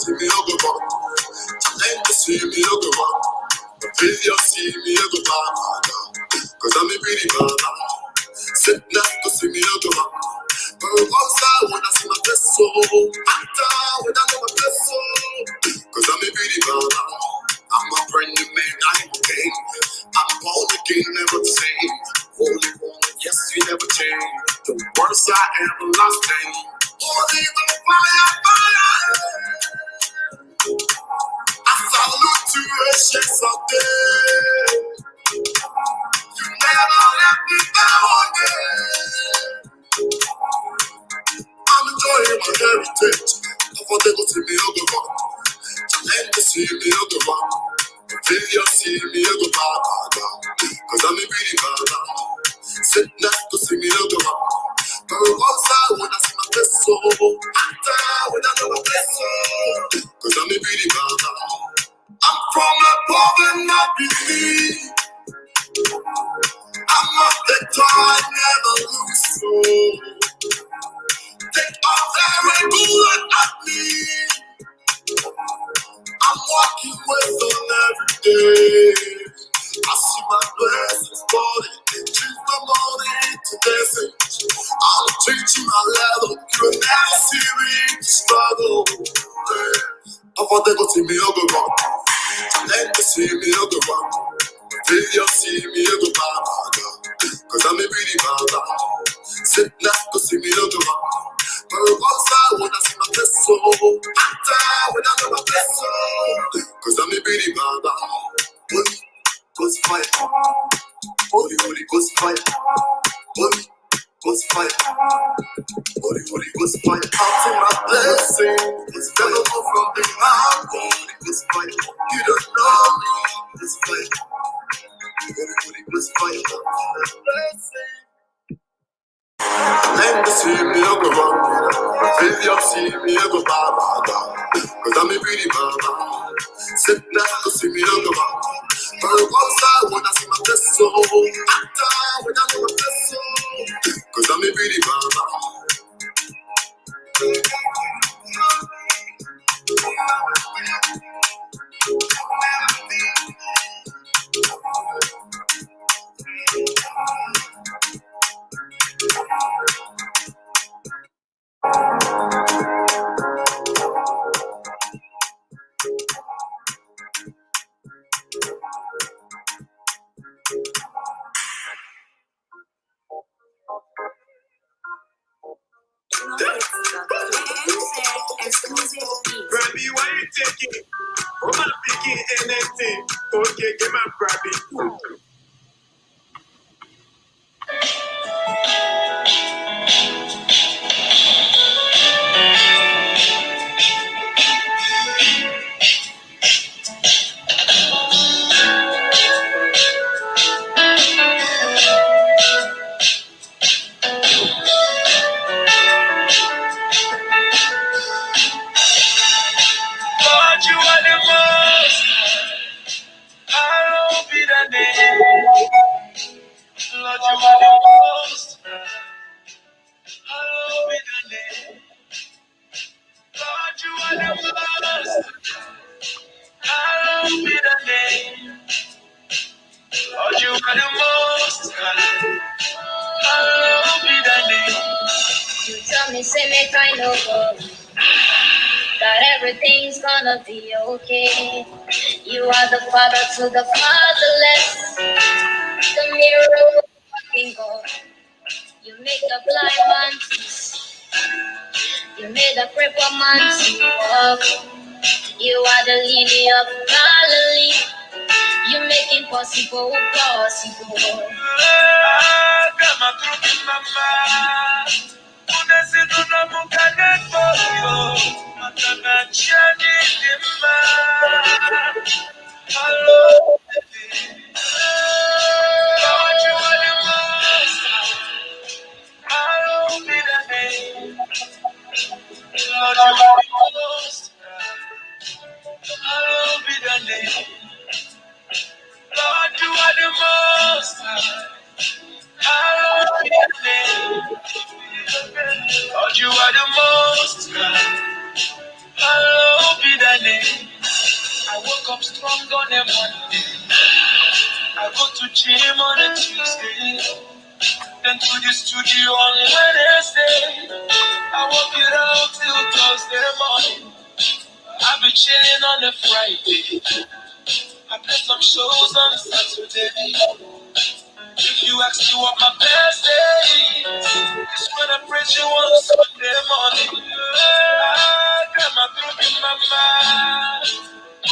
See me, I'll go back. Let me see me, I'll go back. Feel you see me, I'll go back. Cause I'm a pretty baba. Sit down to see me, I'll go back. But once I wanna see my best soul. After when I know my best soul. Cause I'm a pretty baba. I'm a brand new man, I'm a king. I'm born again, never the same. Holy one, yes, you never change. The worst I ever lost name. Holy the fire, fire. I salute to a chest of day. You never let me down again. I'm enjoying my heritage. I want to go see me on the rock. Let me see me on the rock. Feel you see me on the rock. Cause I'm a pretty baba. Sit next to see me on the rock. But once I wanna see my best soul. After when I know my best soul. Cause I'm a pretty baba. I'm from above and not beneath. I'm a victor, I never lose. So take all very good at me. I'm walking with on every day. I see my blessings falling. Choose the morning to dancing. I'm teaching my level. You'll never see me struggle. I want to go see me on the rock. Let me see me on the rock. Feel you see me on the rock. Cause I'm a pretty baba. Sit next to see me on the rock. But once I wanna see my best soul. After when I know my best soul. Cause I'm a pretty baba. Holy Ghost fire. Holy Ghost fire. Holy Ghost fire. Holy Ghost fire. Out in my blessing. It's gonna go from the heart. Holy Ghost fire. You don't know me. Ghost fire. Holy Ghost fire. Blessing. Let me see me a go rock. Feel you see me a go baba. Cause I'm a pretty baba. Sit down to see me a go rock. But once I wanna see my best soul. After when I know my best soul. Cause I'm a pretty baba. Grabby, why you taking? I'm not picking anything. Okay, get my grabby. Lord, you are the most. Hallowed be the name. Lord, you are the most. Hallowed be the name. Lord, you are the most. Hallowed be the name. Lord, you are the most. Hallowed be the name. You tell me, say, make I know that everything's gonna be okay. You are the father to the fatherless, the miracle working God. You make the blind man to see. You made the crippled man to walk. You are the lily of Galilee. You make impossible possible. Kama kruki mama, unasidu na mukane koyo, matana chani dimma. Hello, Lord, you are the most. Hallowed be the name. Lord, you are the most. Hallowed be the name. Lord, you are the most. Hallowed be the go to gym on a Tuesday, then to the studio on Wednesday. I work it out till Thursday morning. I be chilling on a Friday. I play some shows on Saturday. If you ask me what my best day is, it's when I praise you on Sunday morning. I got my group in my mind. I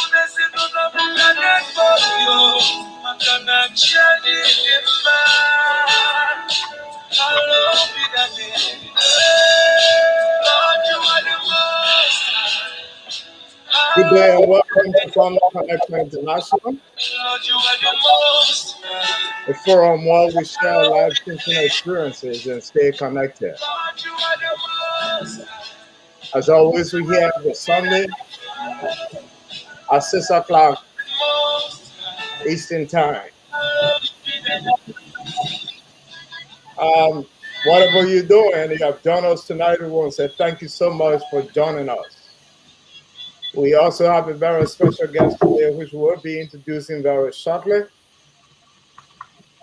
love you, that baby. Lord, you are the most. Good day and welcome to Family Connection International, Lord, you are the most. a forum where we share life-changing experiences and stay connected. Lord, you are the most. As always, we're here every Sunday at 6 o'clock Eastern Time. Whatever you're doing, you have joined us tonight. We want to say thank you so much for joining us. We also have a very special guest today, which we'll be introducing very shortly.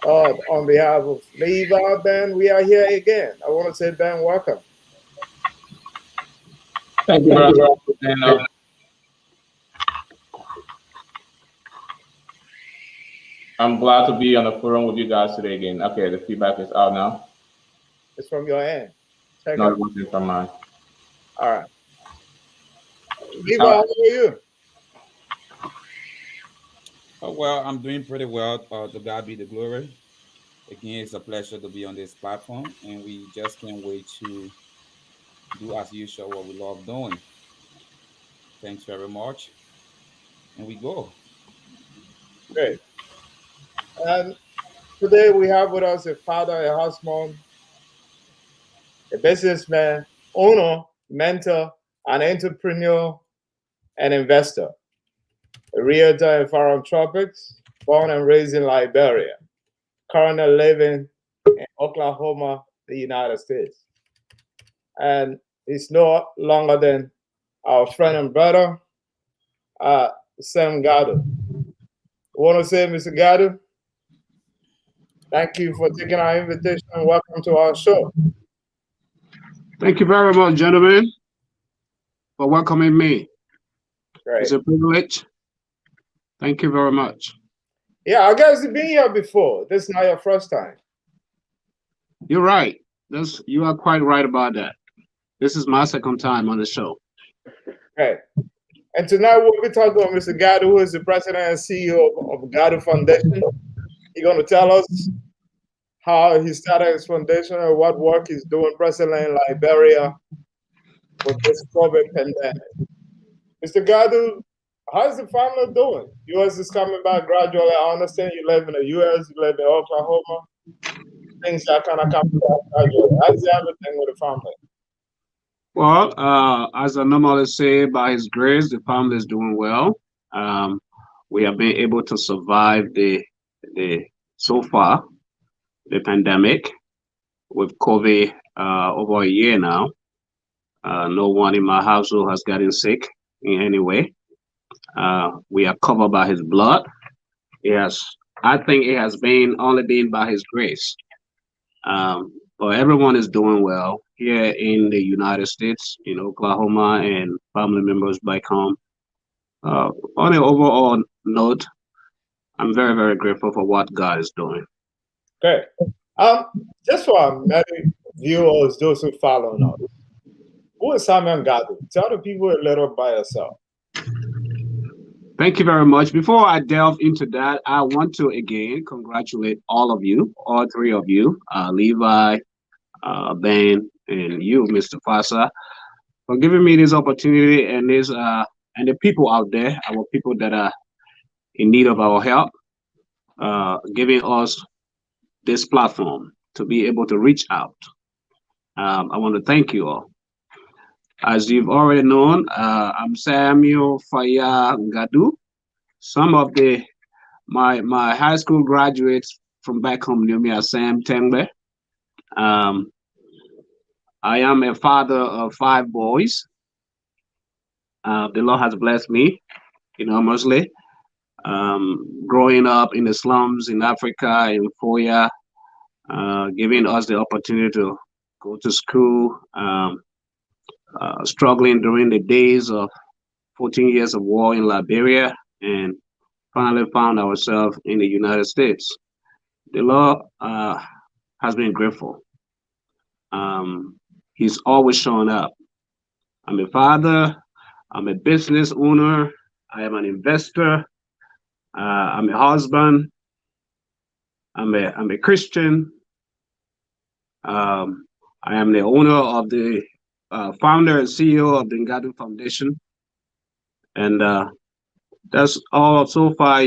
On behalf of Levi, Ben, we are here again. I want to say, Ben, welcome. Thank you very much. And, I'm glad to be on the forum with you guys today again. Okay, the feedback is out now. It's from your end. No, it wasn't from mine. All right. Levi, how are you? Well, I'm doing pretty well. To God be the glory. Again, it's a pleasure to be on this platform, and we just can't wait to do as usual what we love doing. Thanks very much, and we go. Great. And today we have with us a father, a husband, a businessman, owner, mentor, an entrepreneur, and investor, a realtor in philanthropics, born and raised in Liberia, currently living in Oklahoma, the United States. And he's no longer than our friend and brother, Sam Ngardu. I want to say, Mr. Ngardu, thank you for taking our invitation and welcome to our show. Thank you very much, gentlemen, for welcoming me. Great. It's a privilege. Thank you very much. Yeah, I guess you've been here before. This is not your first time. You're right. You are quite right about that. This is my second time on the show. Right. And tonight we'll be talking about Mr. Ngardu, who is the president and CEO of NGARDU Foundation. He's going to tell us how he started his foundation and what work he's doing presently in Liberia with this COVID pandemic. Mr. Ngardu, how's the family doing? U.S. is coming back gradually. I understand you live in the U.S., you live in Oklahoma. Things are kind of coming back gradually. How's everything with the family? Well, as I normally say, by His grace, the family is doing well. We have been able to survive so far the pandemic with COVID over a year now. No one in my household has gotten sick in any way. We are covered by His blood. Yes, I think it has only been by His grace. But everyone is doing well here in the United States, in Oklahoma, and family members back home. On an overall note, I'm very, very grateful for what God is doing. Great. Just for our many viewers, those who follow us, who is Samuel Ngardu? Tell the people a little by yourself. Thank you very much. Before I delve into that, I want to again congratulate all of you, all three of you, Levi, Ben, and you, Mr. Fasa, for giving me this opportunity and and the people out there, our people that are in need of our help, giving us this platform to be able to reach out. I want to thank you all. As you've already known, I'm Samuel Ngardu. Some of my high school graduates from back home knew me as Sam Tengbe. I am a father of 5 boys. The Lord has blessed me enormously. growing up in the slums in Africa, in Foya, giving us the opportunity to go to school, struggling during the days of 14 years of war in Liberia, and finally found ourselves in the United States. The Lord has been grateful. He's always showing up. I'm a father, I'm a business owner, I am an investor, I'm a husband, I'm a Christian. I am the owner of the founder and CEO of the NGARDU Foundation. And that's all so far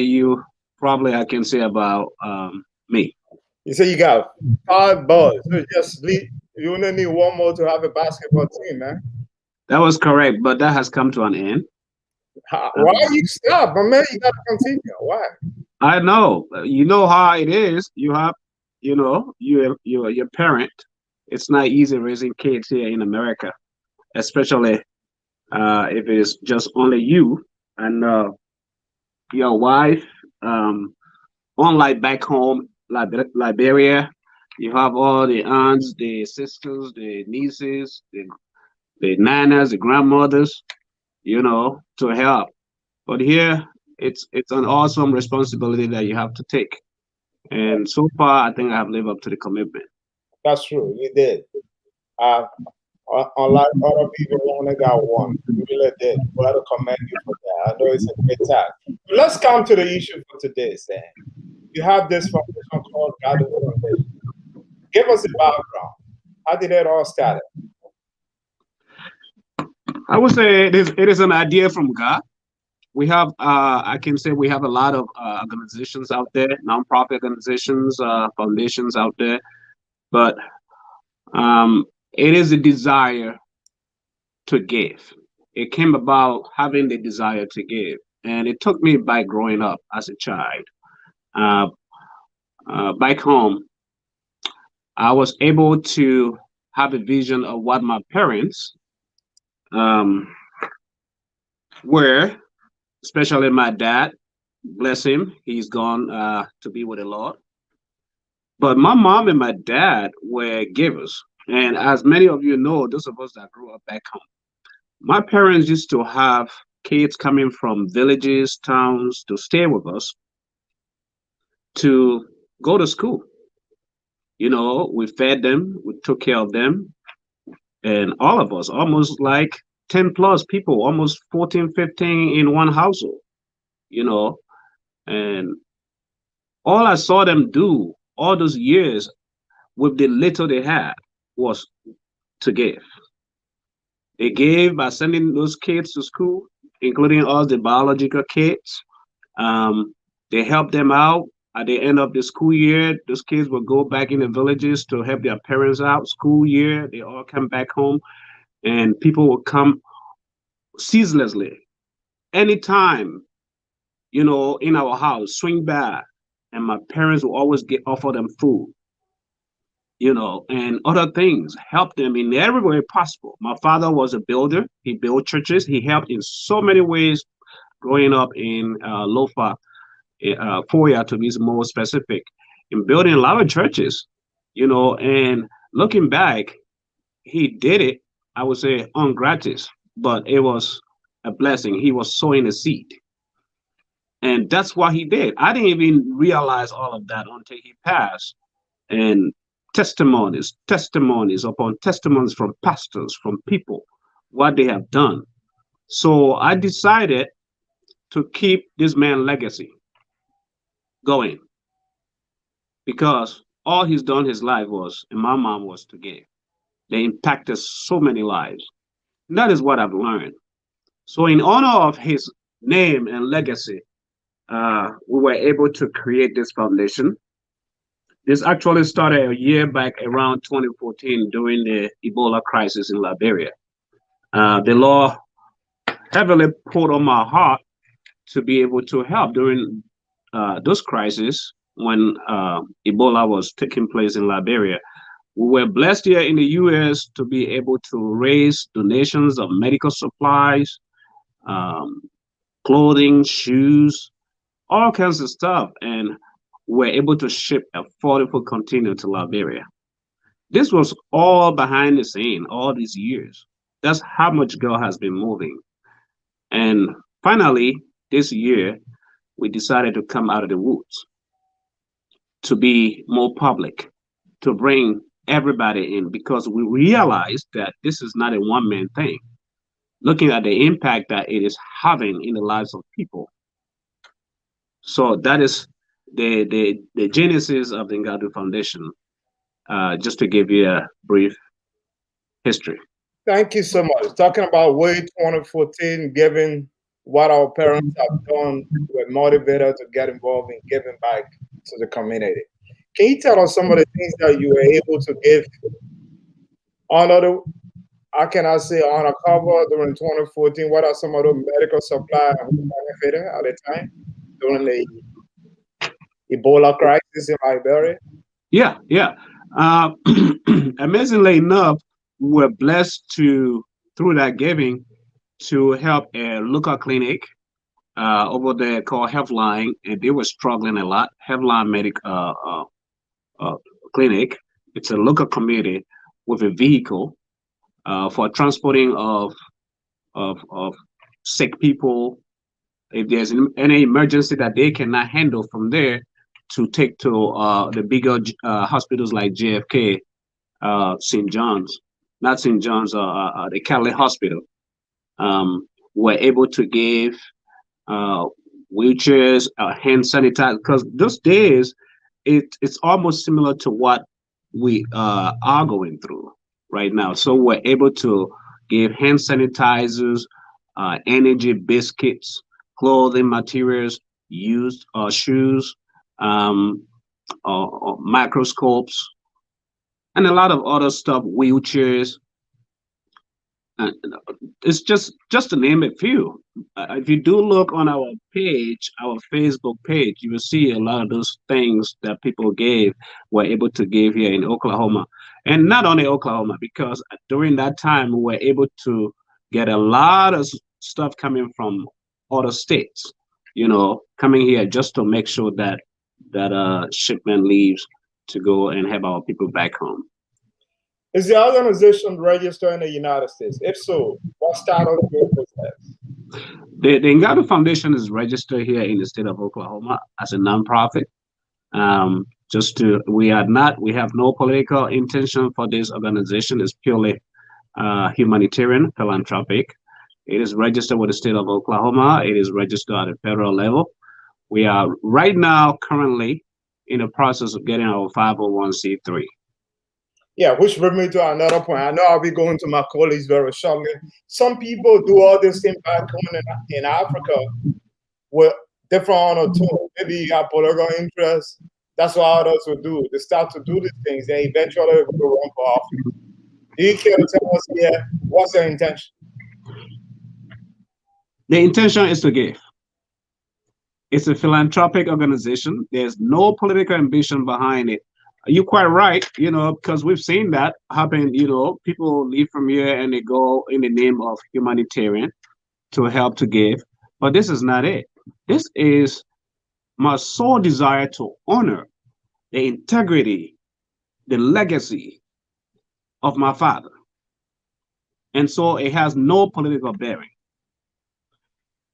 probably I can say about me. You say you got 5 boys. So you only need one more to have a basketball team, man. That was correct, but that has come to an end. Why you stop, my man? You got to continue. Why? I know. You know how it is. You have, you're your parent. It's not easy raising kids here in America, especially if it's just only you and your wife. Unlike back home, Liberia, you have all the aunts, the sisters, the nieces, the nanas, the grandmothers, to help. But here, it's an awesome responsibility that you have to take. And so far, I think I have lived up to the commitment. That's true. You did. Unlike other people who only got one, you really did. We have to commend you for that. I know it's a great task. But let's come to the issue for today, Sam. You have this foundation called NGARDU Foundation. Give us a background. How did it all start? I would say it is an idea from God. We have, I can say we have a lot of organizations out there, nonprofit organizations, foundations out there, but it is a desire to give. It came about having the desire to give, and it took me by growing up as a child. Back home, I was able to have a vision of what my parents were, especially my dad. Bless him, he's gone to be with the Lord. But my mom and my dad were givers. And as many of you know, those of us that grew up back home, my parents used to have kids coming from villages, towns to stay with us to go to school. We fed them, we took care of them, and all of us, almost like 10 plus people, almost 14, 15 in one household, and all I saw them do all those years with the little they had was to give. They gave by sending those kids to school, including us, the biological kids. They helped them out at the end of the school year. Those kids would go back in the villages to help their parents out. School year, they all come back home, and people would come ceaselessly. Anytime, in our house, swing by, and my parents would always offer them food, and other things, help them in every way possible. My father was a builder. He built churches. He helped in so many ways growing up in Lofa, Foya to be more specific, in building a lot of churches, and looking back, he did it, I would say, ungratis, but it was a blessing. He was sowing a seed. And that's what he did. I didn't even realize all of that until he passed. And testimonies upon testimonies from pastors, from people, what they have done. So I decided to keep this man's legacy going, because all he's done his life was, and my mom was, to give. They impacted so many lives. And that is what I've learned. So in honor of his name and legacy, we were able to create this foundation. This actually started a year back around 2014 during the Ebola crisis in Liberia. The Lord heavily poured on my heart to be able to help during those crises when Ebola was taking place in Liberia. We were blessed here in the U.S. to be able to raise donations of medical supplies, clothing, shoes, all kinds of stuff, and were able to ship a 40-foot container to Liberia. This was all behind the scene all these years. That's how much God has been moving. And finally, this year, we decided to come out of the woods, to be more public, to bring everybody in, because we realized that this is not a one man thing. Looking at the impact that it is having in the lives of people. So that is the genesis of the Ngardu Foundation, just to give you a brief history. Thank you so much. Talking about way 2014, given what our parents have done, we're motivated to get involved in giving back to the community. Can you tell us some of the things that you were able to give under the, how can I say, on a cover during 2014? What are some of the medical supplies who benefited at the time during the Ebola crisis in Liberia? Yeah, yeah. Uh, Amazingly enough, we were blessed to, through that giving, to help a local clinic over there called Healthline, and they were struggling a lot. Healthline Medic uh, Clinic. It's a local community with a vehicle for transporting of sick people. If there's any emergency that they cannot handle from there, to take to the bigger hospitals like JFK, St. John's, not St. John's, the Catholic Hospital. Were able to give uh, wheelchairs, hand sanitizer, because those days it's almost similar to what we are going through right now. So we're able to give hand sanitizers, energy biscuits, clothing materials, used shoes, um, microscopes, and a lot of other stuff, wheelchairs. Uh, it's just to name a few. If you do look on our page, our Facebook page, you will see a lot of those things that people gave, were able to give here in Oklahoma, and not only Oklahoma, because during that time we were able to get a lot of stuff coming from other states, coming here just to make sure that shipment leaves to go and have our people back home. Is the organization registered in the United States? If so, what status do it possess? The Ngardu Foundation is registered here in the state of Oklahoma as a nonprofit. We have no political intention for this organization. It's purely humanitarian, philanthropic. It is registered with the state of Oklahoma. It is registered at a federal level. We are right now currently in the process of getting our 501c3. Yeah, which brings me to another point. I know I'll be going to my colleagues very shortly. Some people do all this thing back home in Africa with different honor too. Maybe you have political interest. That's what others will do. They start to do these things, and eventually they will run for office. Do you care to tell us here what's their intention? The intention is to give. It's a philanthropic organization. There's no political ambition behind it. You're quite right, because we've seen that happen. People leave from here and they go in the name of humanitarian to help to give. But this is not it. This is my sole desire to honor the integrity, the legacy of my father. And so it has no political bearing.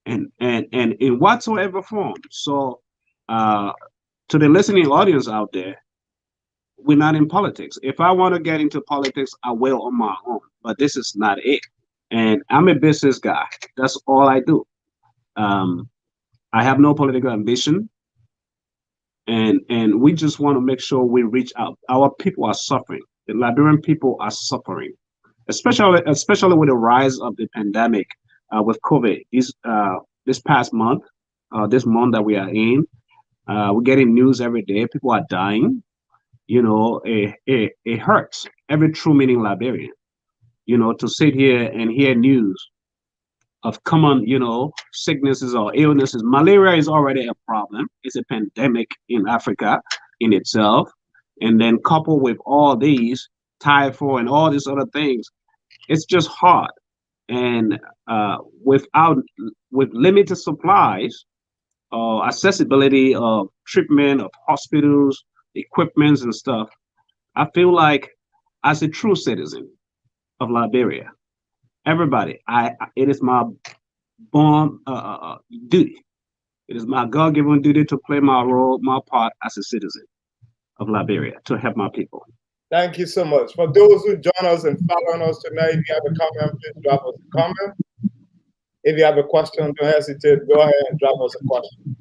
And in whatsoever form. So to the listening audience out there, we're not in politics. If I want to get into politics, I will on my own, but this is not it. And I'm a business guy. That's all I do. I have no political ambition. And we just want to make sure we reach out. Our people are suffering. The Liberian people are suffering, especially with the rise of the pandemic with COVID. This past month, this month that we are in, we're getting news every day. People are dying. It hurts every true meaning Liberian, to sit here and hear news of common, sicknesses or illnesses. Malaria is already a problem. It's a pandemic in Africa in itself. And then coupled with all these, typhoid and all these other things, it's just hard. And with limited supplies accessibility of treatment of hospitals, equipments and stuff, I feel like as a true citizen of Liberia, everybody, it is my born duty. It is my God-given duty to play my role, my part as a citizen of Liberia to help my people. Thank you so much. For those who join us and following us tonight, if you have a comment, please drop us a comment. If you have a question, don't hesitate. Go ahead and drop us a question.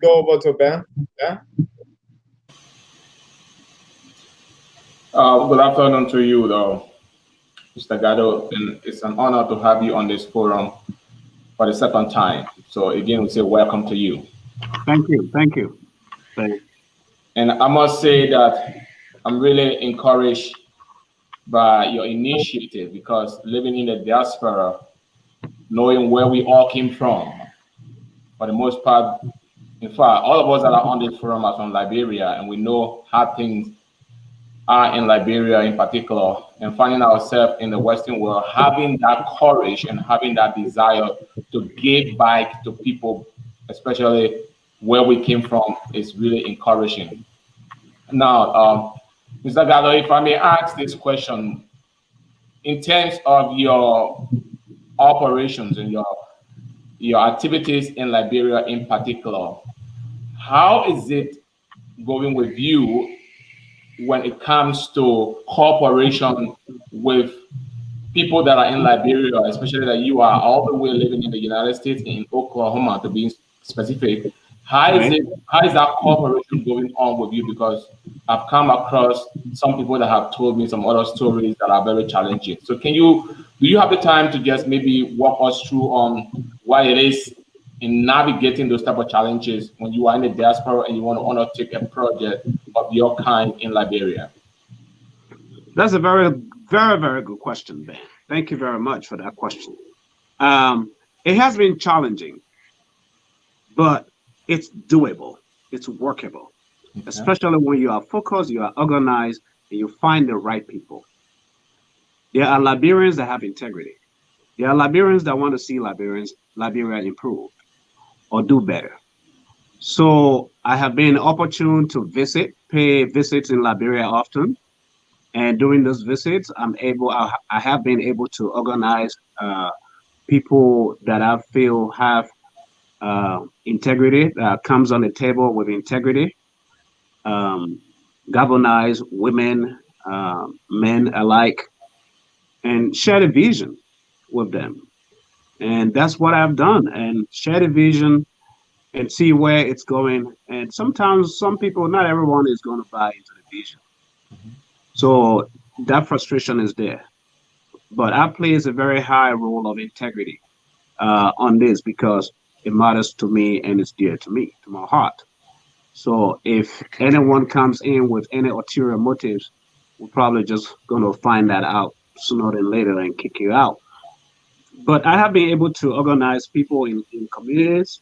Go over to Ben. Ben? Good afternoon to you, though, Mr. Ngardu, and it's an honor to have you on this forum for the second time. So again, we say welcome to you. Thank you. Thank you. Thank you. And I must say that I'm really encouraged by your initiative, because living in the diaspora, knowing where we all came from, for the most part, in fact, all of us that are on this forum are from Liberia, and we know how things are in Liberia in particular, and finding ourselves in the Western world, having that courage and having that desire to give back to people, especially where we came from, is really encouraging. Now, Mr. Ngardu, if I may ask this question, in terms of your operations and your activities in Liberia in particular, how is it going with you when it comes to cooperation with people that are in Liberia, especially that you are all the way living in the United States, in Oklahoma to be specific? How is that cooperation going on with you? Because I've come across some people that have told me some other stories that are very challenging. So do you have the time to just maybe walk us through on what it is in navigating those type of challenges when you are in the diaspora and you want to undertake a project of your kind in Liberia? That's a very, very, very good question, Ben. Thank you very much for that question. It has been challenging, but it's doable. It's workable, especially when you are focused, you are organized, and you find the right people. There are Liberians that have integrity. There are Liberians that want to see Liberia improve or do better. So I have been opportune to pay visits in Liberia often. And during those visits, I have been able to organize people that I feel have integrity, comes on the table with integrity, galvanize women, men alike, and share the vision with them. And that's what I've done, and share the vision and see where it's going. And sometimes some people, not everyone is going to buy into the vision. So that frustration is there. But I place a very high role of integrity on this because it matters to me and it's dear to me, to my heart. So if anyone comes in with any ulterior motives, we're probably just going to find that out sooner than later and kick you out. But I have been able to organize people in communities,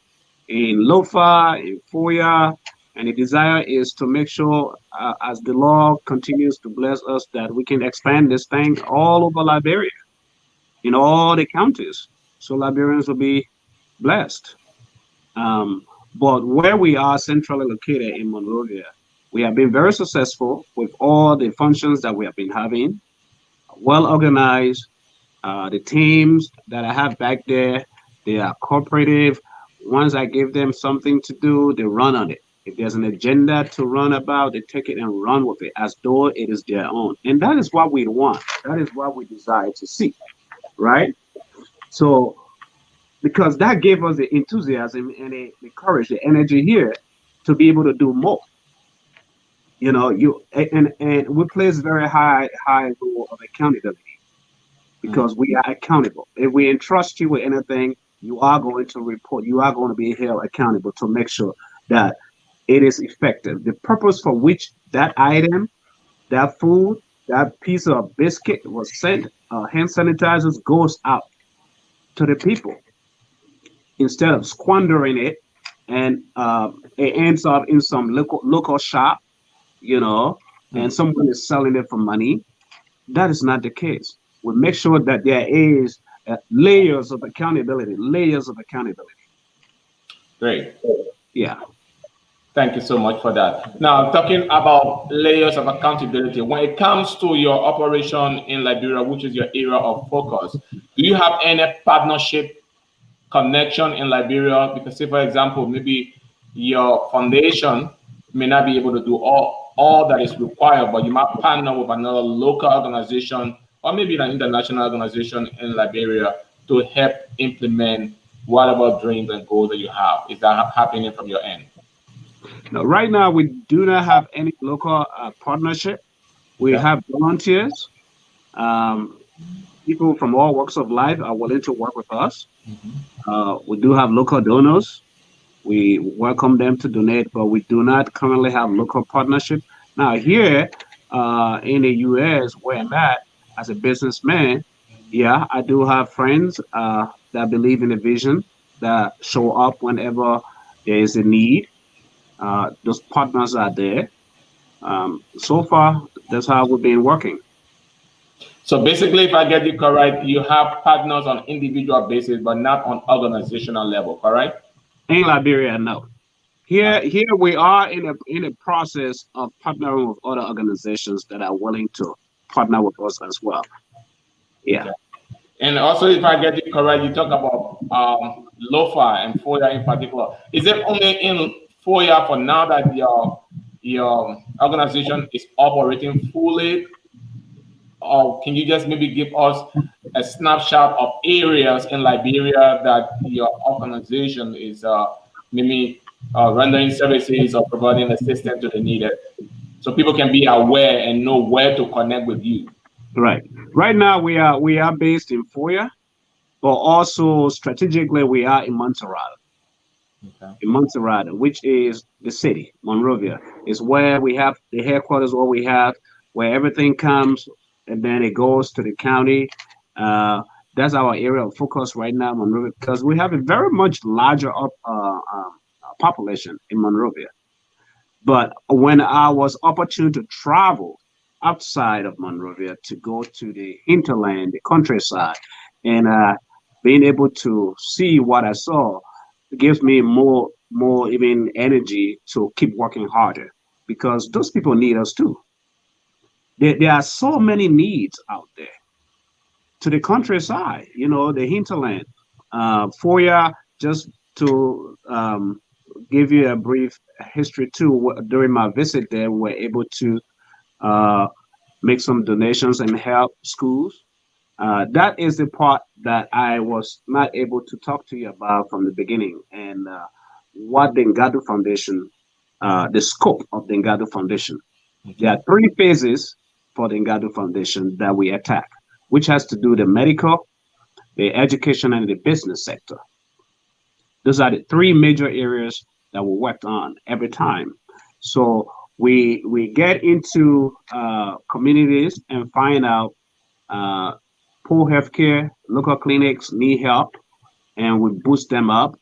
in Lofa, in Foya, and the desire is to make sure, as the law continues to bless us, that we can expand this thing all over Liberia, in all the counties, so Liberians will be blessed. But where we are centrally located in Monrovia, we have been very successful with all the functions that we have been having, well organized. The teams that I have back there, they are cooperative. Once I give them something to do, they run on it. If there's an agenda to run about, they take it and run with it as though it is their own. And that is what we want. That is what we desire to see, right? So, because that gave us the enthusiasm and the courage, the energy here to be able to do more. You know, and we place very high role of accountability because we are accountable. If we entrust you with anything, you are going to report. You are going to be held accountable to make sure that it is effective. The purpose for which that item, that food, that piece of biscuit was sent, hand sanitizers goes out to the people instead of squandering it and it ends up in some local shop, you know, and someone is selling it for money. That is not the case. We make sure that there is layers of accountability. Great. Yeah. Thank you so much for that. Now, talking about layers of accountability, when it comes to your operation in Liberia, which is your area of focus, do you have any partnership connection in Liberia? Because, say, for example, maybe your foundation may not be able to do all that is required, but you might partner with another local organization or maybe an international organization in Liberia to help implement whatever dreams and goals that you have. Is that happening from your end? Now, right now, we do not have any local partnership. We Okay. have volunteers. Um, People from all walks of life are willing to work with us. We do have local donors. We welcome them to donate, but we do not currently have local partnership. Now, here in the US, where I'm at as a businessman, yeah, I do have friends that believe in the vision that show up whenever there is a need. Those partners are there. So far, that's how we've been working. So basically, if I get you correct, you have partners on individual basis, but not on organizational level, correct? In Liberia, no. Here we are in a process of partnering with other organizations that are willing to partner with us as well. Yeah. Okay. And also, if I get you correct, you talk about LOFA and FOIA in particular. Is it only in FOIA for now that your organization is operating fully, or can you just maybe give us a snapshot of areas in Liberia that your organization is maybe rendering services or providing assistance to the needed, so people can be aware and know where to connect with you? Right. Right now we are based in Foya, but also strategically we are in Montserrat. Okay. In Montserrat, which is the city, Monrovia, is where we have the headquarters, where everything comes and then it goes to the county. That's our area of focus right now, Monrovia, because we have a very much larger population in Monrovia. But when I was opportune to travel outside of Monrovia to go to the hinterland, the countryside, and being able to see what I saw gives me more even energy to keep working harder because those people need us too. There are so many needs out there. To the countryside, the hinterland. Foya, just to give you a brief history too, during my visit there, we were able to make some donations and help schools. That is the part that I was not able to talk to you about from the beginning, and what the NGARDU Foundation, the scope of the NGARDU Foundation. There are three phases for the NGARDU Foundation that we attack, which has to do the medical, the education, and the business sector. Those are the three major areas that we worked on every time. So we get into communities and find out poor healthcare, local clinics need help, and we boost them up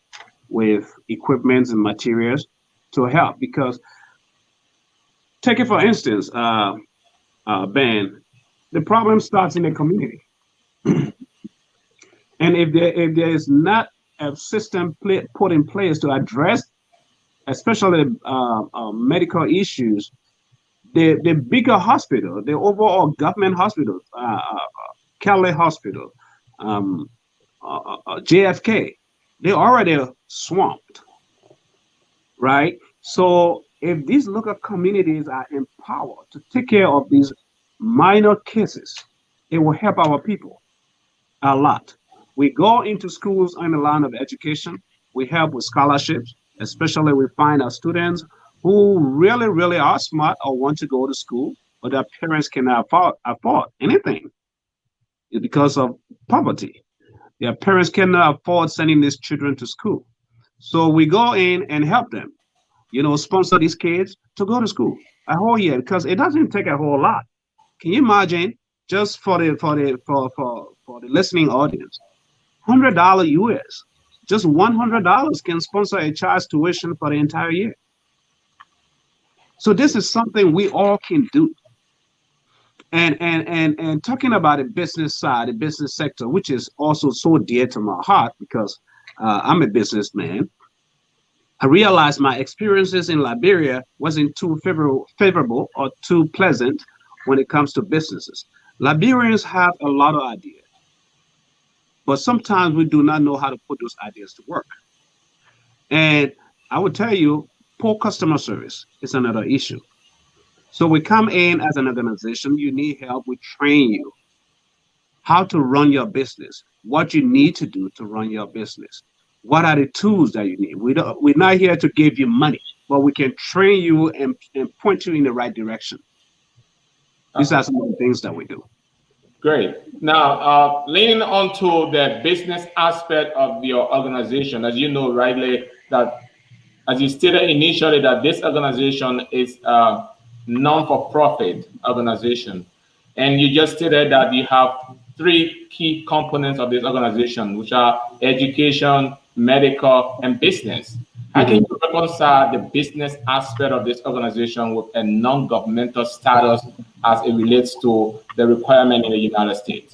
with equipment and materials to help. Because take it for instance, Ben, the problem starts in the community. And if there is not a system put in place to address, especially medical issues, the bigger hospital, the overall government hospitals, Cali Hospital, JFK, they're already swamped, right? So if these local communities are empowered to take care of these minor cases, it will help our people a lot. We go into schools in the line of education. We help with scholarships, especially we find our students who really, really are smart or want to go to school, but their parents cannot afford anything because of poverty. Their parents cannot afford sending these children to school. So we go in and help them, sponsor these kids to go to school a whole year because it doesn't take a whole lot. Can you imagine, just for the listening audience, $100 US, just $100 can sponsor a child's tuition for the entire year. So this is something we all can do. And talking about the business side, the business sector, which is also so dear to my heart because I'm a businessman. I realized my experiences in Liberia wasn't too favorable or too pleasant when it comes to businesses. Liberians have a lot of ideas, but sometimes we do not know how to put those ideas to work. And I would tell you, poor customer service is another issue. So we come in as an organization, you need help, we train you how to run your business, what you need to do to run your business. What are the tools that you need? We're not here to give you money, but we can train you and point you in the right direction. These are Okay. some of the things that we do. Great. Now, leaning onto the business aspect of your organization, as you know rightly, that as you stated initially, that this organization is a non-for-profit organization, and you just stated that you have three key components of this organization, which are education, medical, and business. How can Mhm. you reconcile the business aspect of this organization with a non-governmental status as it relates to the requirement in the United States?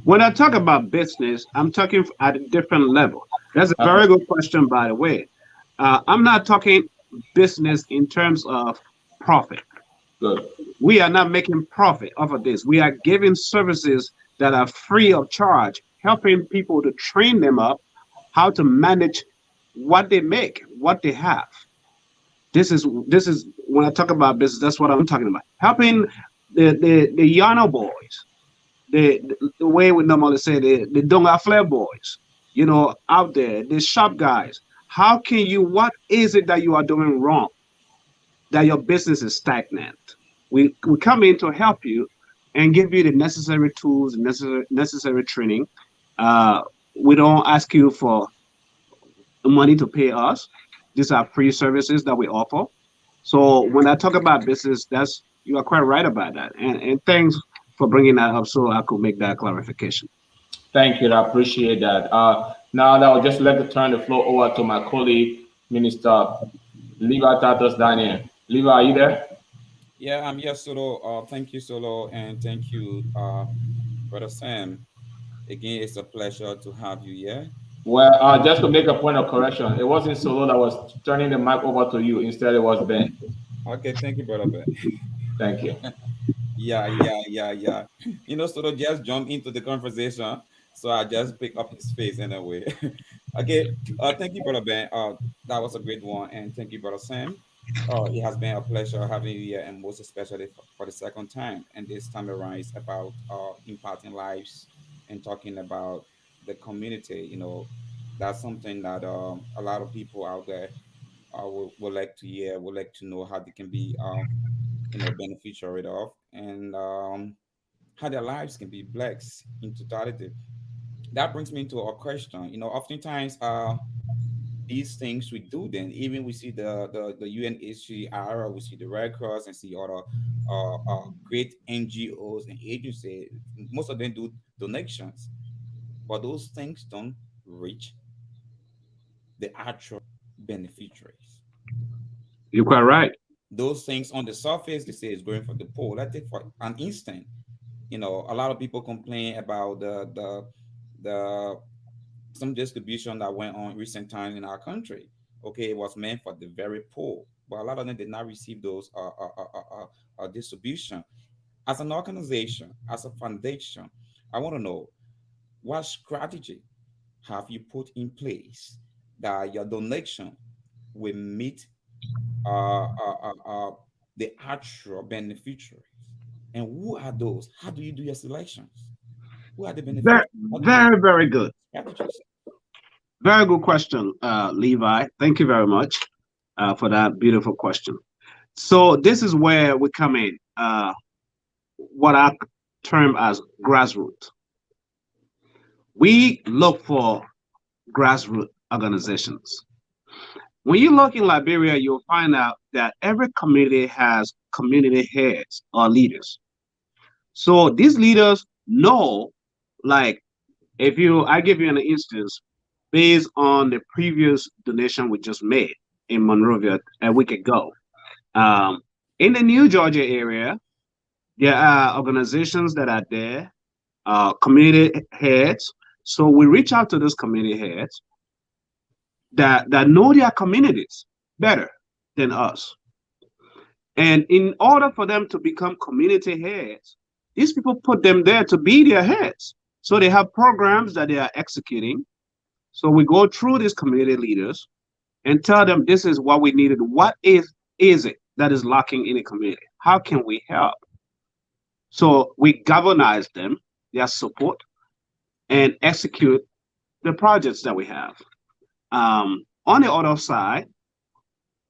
When I talk about business, I'm talking at a different level. That's a Okay, very good question, by the way. I'm not talking business in terms of profit. good. We are not making profit off of this. We are giving services that are free of charge, helping people to train them up how to manage what they make, what they have. This is when I talk about business, that's what I'm talking about. Helping the Yano boys, the way we normally say the Donga Flair boys, out there, the shop guys. How can you, what is it that you are doing wrong that your business is stagnant? We come in to help you and give you the necessary tools, necessary training. Uh, we don't ask you for money to pay us. These are free services that we offer. So when I talk about business, that's you are quite right about that. And thanks for bringing that up so I could make that clarification. Thank you. I appreciate that. Now, I'll just let the turn the floor over to my colleague, Minister Liva Tatos Daniel. Liva, are you there? Yeah, I'm here, Solo. Thank you, Solo, and thank you, Brother Sam. Again, it's a pleasure to have you here. Well, just to make a point of correction, it wasn't Solo that was turning the mic over to you. Instead, it was Ben. Okay, thank you, Brother Ben. Thank you. Yeah. Solo just jump into the conversation, so I just pick up his face in a way. Okay, thank you, Brother Ben. That was a great one, and thank you, Brother Sam. It has been a pleasure having you here, and most especially for the second time. And this time around is about impacting lives and talking about the community. That's something that a lot of people out there would like to hear, would like to know how they can be, beneficiary of, and how their lives can be blessed in totality. That brings me into a question. Oftentimes, these things we do, then even we see the UNHCR, we see the Red Cross, and see other great NGOs and agencies. Most of them do donations, but those things don't reach the actual beneficiaries. You're quite right. Those things on the surface, they say it's going for the poor. Let's take for an instant. A lot of people complain about the some distribution that went on recent times in our country. Okay, it was meant for the very poor, but a lot of them did not receive those distribution. As an organization, as a foundation, I want to know what strategy have you put in place that your donation will meet uh, uh, uh, uh, the actual beneficiaries, and who are those? How do you do your selections? Who are the Very, beneficiaries? How do you do very, very good. strategies? Very good question, Levi. Thank you very much for that beautiful question. So this is where we come in, what I term as grassroots. We look for grassroots organizations. When you look in Liberia, you'll find out that every community has community heads or leaders. So these leaders know, like, I give you an instance based on the previous donation we just made in Monrovia a week ago. Um, in the New Georgia area, there are organizations that are there, community heads. So we reach out to those community heads. that know their communities better than us. And in order for them to become community heads, these people put them there to be their heads. So they have programs that they are executing. So we go through these community leaders and tell them this is what we needed. What is it that is lacking in a community? How can we help? So we galvanize them, their support, and execute the projects that we have. On the other side,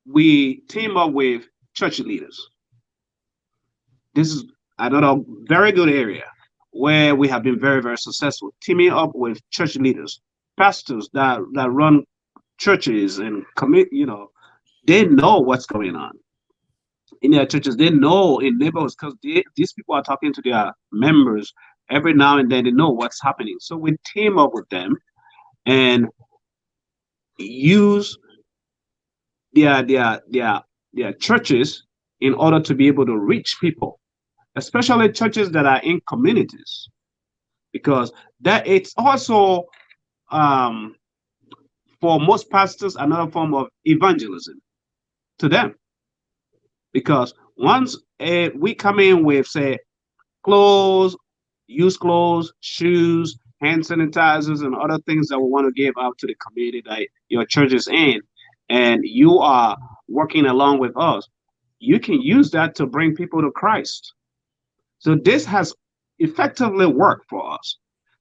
we team up with church leaders. This is another very good area where we have been very, very successful, teaming up with church leaders, pastors that run churches and commit, they know what's going on in their churches. They know in neighborhoods because these people are talking to their members every now and then. They know what's happening. So we team up with them and use their churches in order to be able to reach people, especially churches that are in communities, because that it's also for most pastors another form of evangelism to them, because once we come in with, say, clothes, used clothes, shoes, hand sanitizers, and other things that we want to give out to the community that your church is in, and you are working along with us, you can use that to bring people to Christ. So this has effectively worked for us.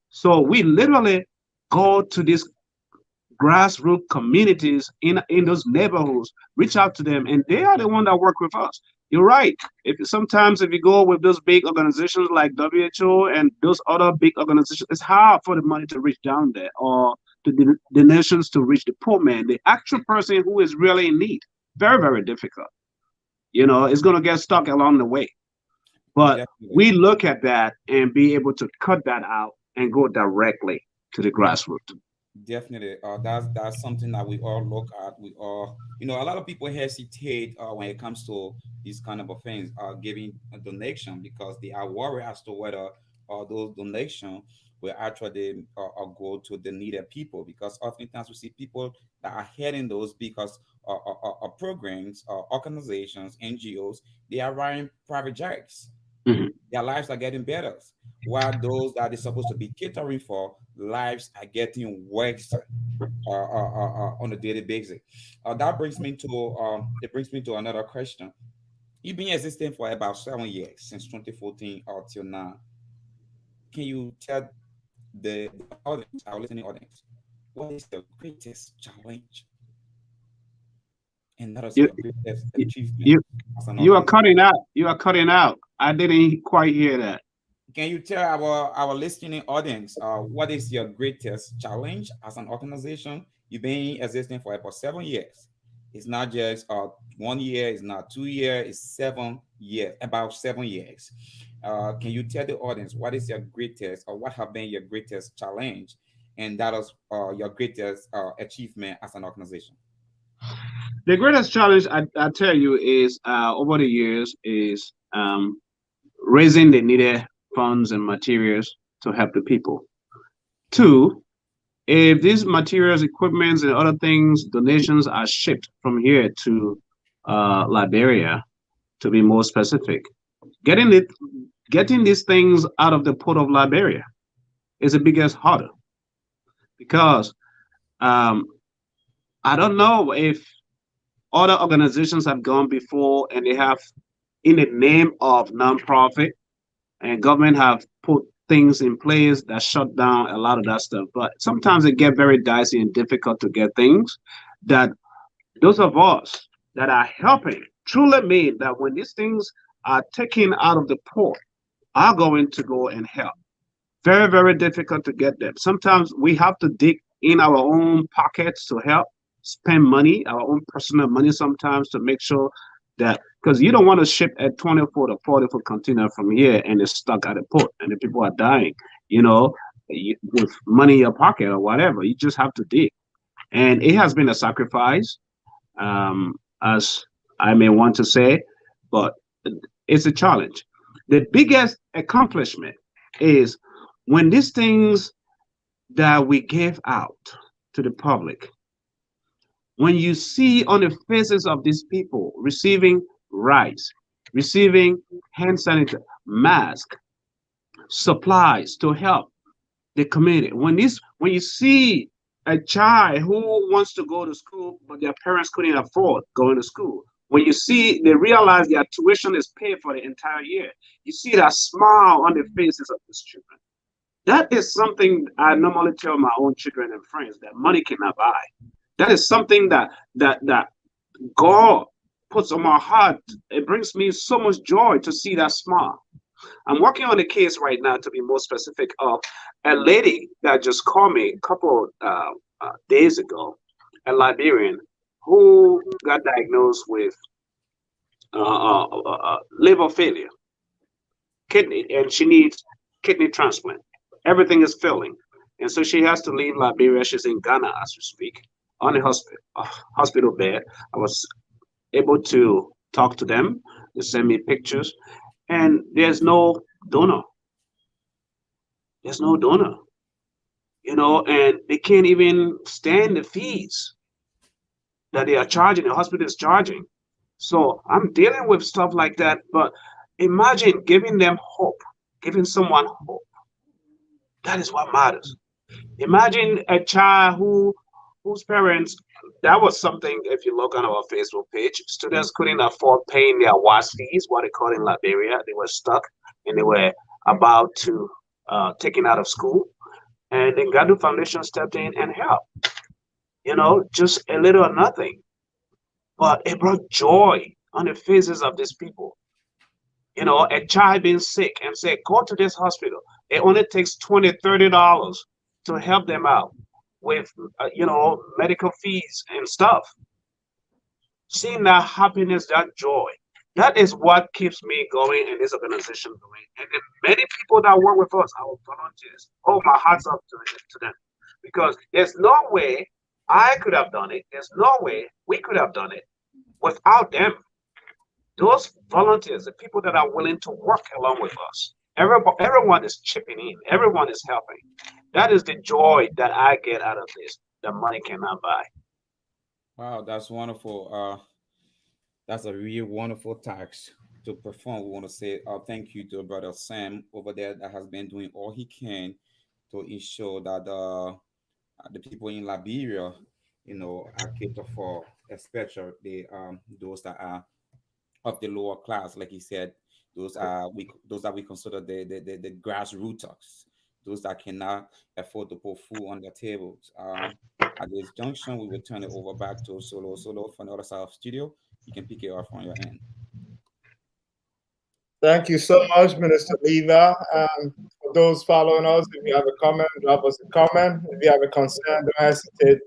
So we literally go to these grassroots communities in those neighborhoods, reach out to them, and they are the ones that work with us. You're right. Sometimes if you go with those big organizations like WHO and those other big organizations, it's hard for the money to reach down there, or the nations to reach the poor man, the actual person who is really in need. Very, very difficult. It's going to get stuck along the way. But Definitely. we look at that and be able to cut that out and go directly to the grassroots. Definitely, that's something that we all look at. We all, a lot of people hesitate when it comes to these kind of things, giving a donation, because they are worried as to whether those donations will actually go to the needed people. Because oftentimes we see people that are heading those because programs, organizations, NGOs, they are running private jets. Mhm. Their lives are getting better, while those that are supposed to be catering for lives are getting worse on a daily basis. That brings me to another question. You've been existing for about 7 years, since 2014 till now. Can you tell the audience, our listening audience, what is your greatest challenge, and that is You, your greatest you, achievement you, as an you are organization? cutting out. You are cutting out. I didn't quite hear that. Can you tell our listening audience what is your greatest challenge as an organization? You've been existing for about 7 years. It's not just 1 year, it's not 2 years, it's 7 years, about 7 years. Can you tell the audience what is your greatest, or what have been your greatest challenge, and that is your greatest achievement as an organization? The greatest challenge I tell you is over the years is raising the needed funds and materials to help the people. Two, if these materials, equipments, and other things, donations are shipped from here to Liberia, to be more specific, getting these things out of the port of Liberia is the biggest hurdle, because um, I don't know if other organizations have gone before and they have, in the name of nonprofit, and government have put things in place that shut down a lot of that stuff. But sometimes it get very dicey and difficult to get things that those of us that are helping truly mean that when these things are taken out of the port, are going to go and help. Very, very difficult to get them. Sometimes we have to dig in our own pockets to help, spend money, our own personal money sometimes, to make sure that, because you don't want to ship a 20-foot or 40-foot container from here and it's stuck at a port and the people are dying, with money in your pocket or whatever. You just have to dig. And it has been a sacrifice, as I may want to say, but it's a challenge. The biggest accomplishment is when these things that we give out to the public When you see on the faces of these people receiving rice, receiving hand sanitizer, mask, supplies to help the community. When you see a child who wants to go to school, but their parents couldn't afford going to school, when you see they realize their tuition is paid for the entire year, you see that smile on the faces of these children. That is something I normally tell my own children and friends that money cannot buy. That is something that God puts on my heart. It brings me so much joy to see that smile. I'm working on a case right now, to be more specific, of a lady that just called me a couple days ago, a Liberian who got diagnosed with liver failure, kidney, and she needs kidney transplant. Everything is failing, and so she has to leave Liberia. She's in Ghana as we speak, on a hospital bed. I was able to talk to them. They send me pictures, and there's no donor. There's no donor, and they can't even stand the fees that they are charging, the hospital is charging. So I'm dealing with stuff like that. But imagine giving them hope, giving someone hope. That is what matters. Imagine a child whose parents, that was something, if you look on our Facebook page, students couldn't afford paying their WAS fees, what they call in Liberia. They were stuck and they were about to taken out of school. And the NGARDU Foundation stepped in and helped, just a little or nothing. But it brought joy on the faces of these people. A child being sick and say, go to this hospital. It only takes $20, $30 to help them out with, medical fees and stuff. Seeing that happiness, that joy, that is what keeps me going and this organization going. And the many people that work with us, our volunteers, my heart's up to them. Because there's no way I could have done it. There's no way we could have done it without them. Those volunteers, the people that are willing to work along with us, everyone is chipping in, everyone is helping. That is the joy that I get out of this that money cannot buy. Wow, that's wonderful. That's a really wonderful task to perform. We want to say thank you to brother Sam over there that has been doing all he can to ensure that the people in Liberia, are catered for, especially those that are of the lower class, like he said, those that we consider the grassroots, those that cannot afford to put food on their tables. At this junction, we will turn it over back to Solo from the other side of the studio. You can pick it up from your end. Thank you so much, Minister Lever. For those following us, if you have a comment, drop us a comment. If you have a concern, don't hesitate,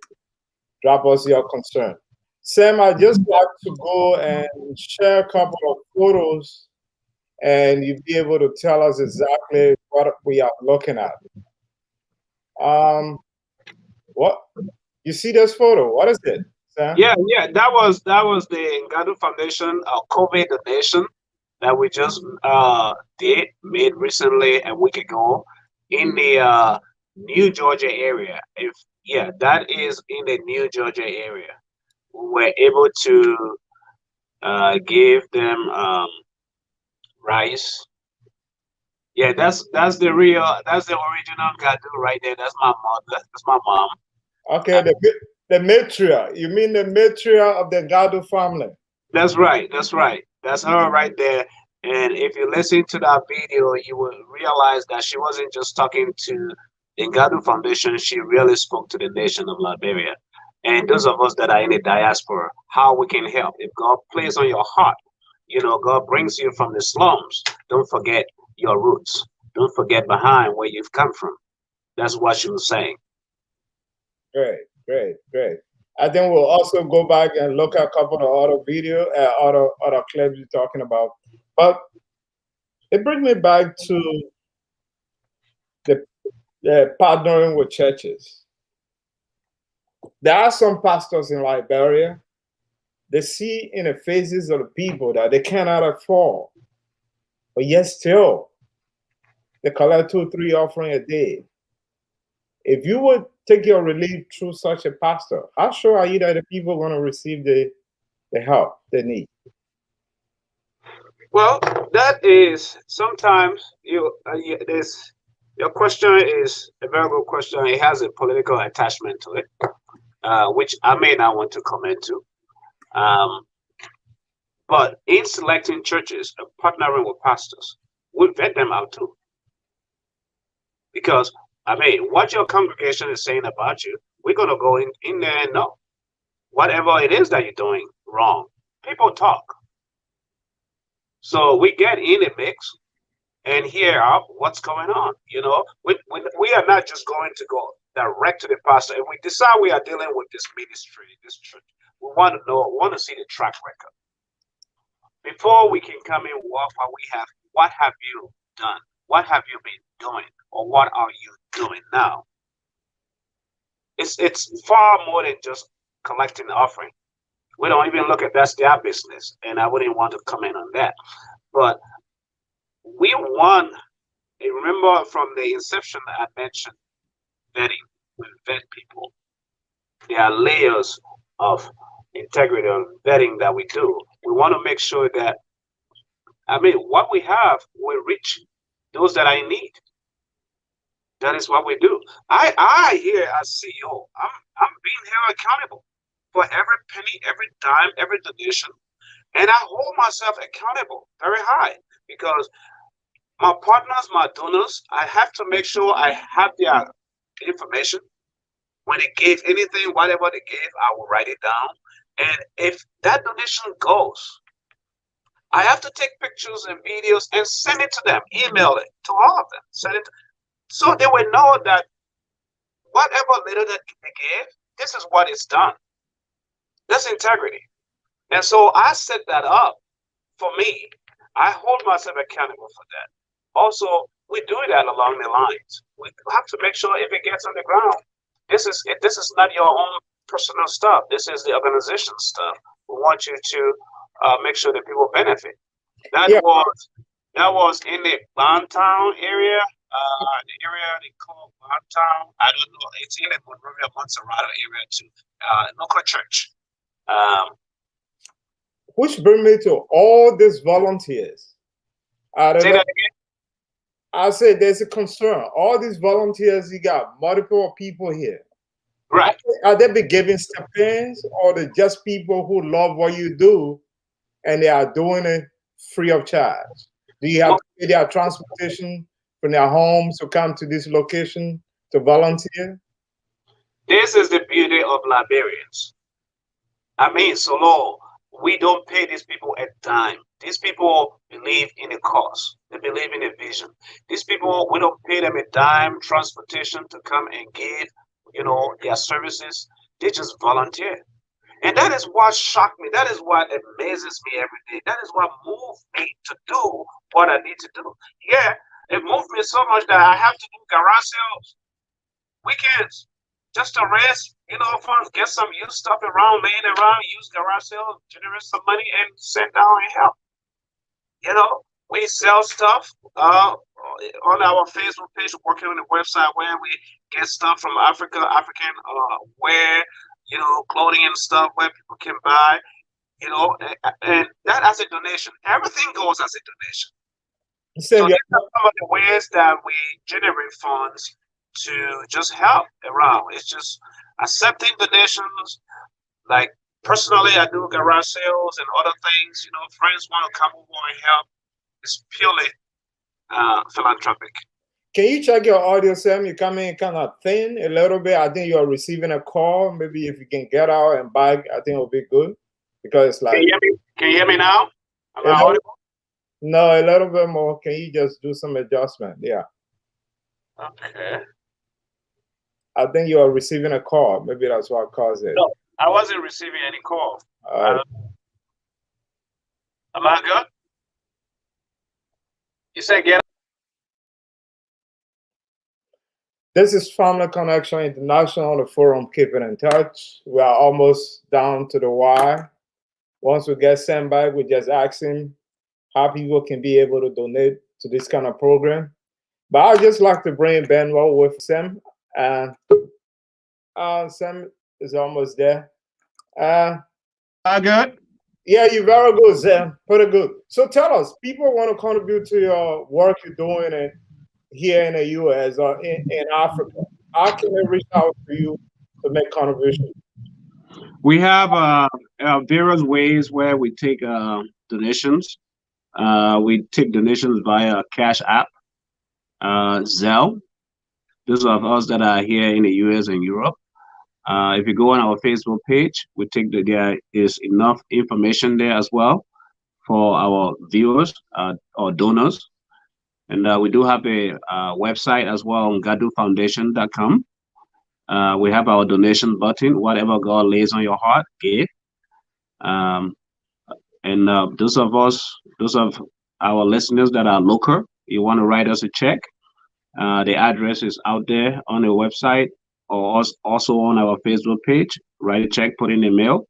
drop us your concern. Sam, I just like to go and share a couple of photos and you'll be able to tell us exactly what we are looking at. What you see this photo? What is it, Sam? Yeah, that was the NGARDU Foundation COVID donation that we just made recently a week ago in the New Georgia area. That is in the New Georgia area. We were able to give them rice. Yeah, that's the original NGARDU right there. That's my mom. That's my mom. Okay, the matriarch. You mean the matriarch of the NGARDU family? That's right. That's her right there. And if you listen to that video, you will realize that she wasn't just talking to the NGARDU Foundation. She really spoke to the nation of Liberia. And those of us that are in the diaspora, how we can help. If God plays on your heart, God brings you from the slums. Don't forget your roots. Don't forget behind where you've come from. That's what she was saying. Great. I think we'll also go back and look at a couple of other video, other clips you're talking about. But it brings me back to the partnering with churches. There are some pastors in Liberia, they see in the faces of the people that they cannot afford, but yet still they collect 2-3 offering a day. If you would take your relief through such a pastor? How sure are you that the people are going to receive the help they need? Well, that is sometimes this. Your question is a very good question. It has a political attachment to it, which I may not want to comment to. But in selecting churches and partnering with pastors, we vet them out too. Because, I mean, what your congregation is saying about you, we're going to go in there and know. Whatever it is that you're doing wrong, people talk. So we get in the mix and hear out what's going on. You know, we are not just going to go direct to the pastor. If we decide we are dealing with this ministry, this church, we want to know, want to see the track record. Before we can come in what have you done? What have you been doing? Or what are you doing now? It's far more than just collecting the offering. We don't even look at that's their business, and I wouldn't want to comment on that. But we want, remember from the inception I mentioned vetting, we vet people. There are layers of integrity or vetting that we do. We want to make sure that, I mean, what we have will reach those that are in need. That is what we do. I here as CEO, I'm being held accountable for every penny, every dime, every donation, and I hold myself accountable very high because my partners, my donors, I have to make sure I have their information. When they gave anything, whatever they gave, I will write it down. And if that donation goes, I have to take pictures and videos and send it to them, email it to all of them, send it so they will know that whatever little that they gave, this is what is done. That's integrity. And so I set that up for me. I hold myself accountable for that. Also, we do that along the lines. We have to make sure if it gets on the ground, this is not your own personal stuff. This is the organization stuff. We want you to make sure that people benefit. That was in the Bontown area. The area they call Bontown. I don't know. It's in the Monrovia, Montserrat area too. Local church. Which bring me to all these volunteers. I don't Say know. that again. I said there's a concern. All these volunteers, you got multiple people here. Right. Are they be giving stipends, or they just people who love what you do and they are doing it free of charge? Do you have to pay their transportation from their homes to come to this location to volunteer? This is the beauty of Liberians. I mean, so long, we don't pay these people a dime. These people believe in a cause. They believe in a vision. These people, we don't pay them a dime transportation to come and give, their services. They just volunteer. And that is what shocked me. That is what amazes me every day. That is what moved me to do what I need to do. Yeah, it moved me so much that I have to do garage sales weekends just to rest, funds, get some used stuff around, laying around, use garage sales, generate some money, and send down and help. We sell stuff on our Facebook page, working on the website where we get stuff from African wear, clothing and stuff where people can buy, and that as a donation. Everything goes as a donation. So these are some of the ways that we generate funds to just help around. It's just accepting donations. Like personally, I do garage sales and other things. Friends want to come over and help. It's purely philanthropic. Can you check your audio, Sam? You come in kind of thin a little bit. I think you are receiving a call. Maybe if you can get out and back, I think it'll be good. Because it's like. Can you hear me now? Am I audible? No, a little bit more. Can you just do some adjustment? Yeah. Okay. I think you are receiving a call. Maybe that's what caused it. No, I wasn't receiving any call. Am I good? You said get. This is Family Connection International, the forum keeping in touch. We are almost down to the wire. Once we get Sam back, we just ask him how people can be able to donate to this kind of program. But I'd just like to bring Benwell with Sam. Sam is almost there. Uh, Good. yeah, you're very good, Sam. Pretty good. So tell us, people want to contribute to your work you're doing and here in the U.S. or in Africa. How can they reach out to you to make contributions? We have various ways where we take donations. We take donations via Cash App, Zelle. Those of us that are here in the US and Europe. If you go on our Facebook page, there is enough information there as well for our viewers or donors. And we do have a website as well, NGARDUFoundation.com. We have our donation button. Whatever God lays on your heart, give. Um, and those of our listeners that are local, you want to write us a check. The address is out there on the website or also on our Facebook page. Write a check, put in the mail.